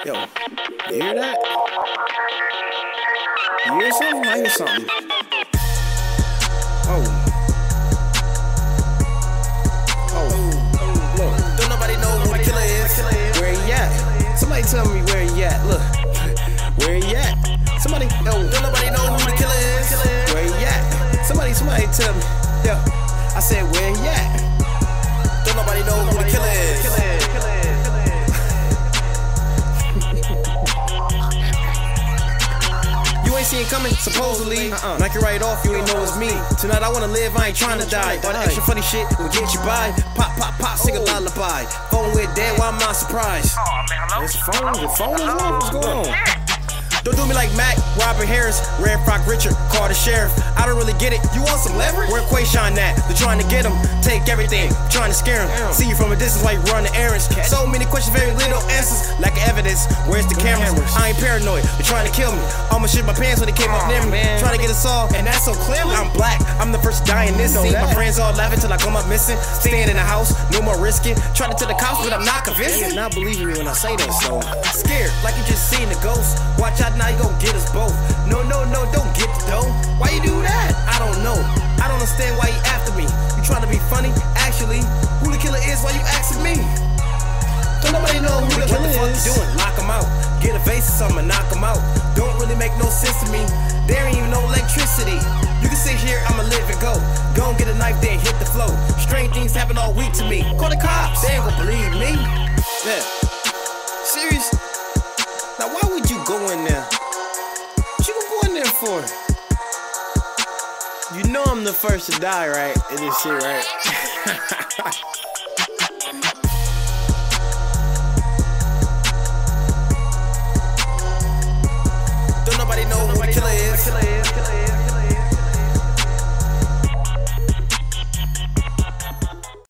Yo, you hear that? You hear something? I hear something. Oh, look. Don't nobody know who the killer is. Where he at? Somebody tell me where he at. Look, where he at? Somebody, yo. Don't nobody know who the killer is. Where he at? Somebody tell me. Yo, I said where he at? Don't nobody know who the killer is. You ain't see it coming, supposedly. Knock it right off, you ain't know it's me. Tonight I wanna live, I ain't trying to die. All that extra funny shit will get you by. Pop, pop, pop, sing a lullaby. Phone with dead, why am I surprised? It's a phone, your phone is on? What's going on? Don't do me like Mac, Robert Harris, Red Frock Richard, call the sheriff. I don't really get it. You want some leverage? Where Quayshawn at? They're trying to get him, take everything, trying to scare him. See you from a distance like running errands. So many questions, very little answers. Lack of evidence, where's the cameras? I ain't paranoid, they're trying to kill me. Almost shit my pants when they came up near me. Trying to get us all, and that's so clearly. I'm black, I'm the first to die in this scene. My friends all laughing till I come up missing. Staying in the house, no more risking. Trying to tell the cops, but I'm not convinced. You're not believing me when I say that, so scared, like you just seen the ghost. Watch out now, you gon' get us both. No, no, no, don't get the dough. Why you do that? I don't know. I don't understand why you after me. You trying to be funny? Actually, who the killer is? Why you asking me? Don't nobody know who the killer is. What the fuck you doing? Lock him out. Get a vase or something, knock him out. Don't really make no sense to me. There ain't even no electricity. You can sit here, I'ma live and go. Go and get a knife, then hit the flow. Strange things happen all week to me. Call the cops. They ain't gon' believe me. Yeah. Serious? Now why would you go in there? What you gonna go in there for? You know I'm the first to die, right? In this shit, right? Don't nobody know who the killer is.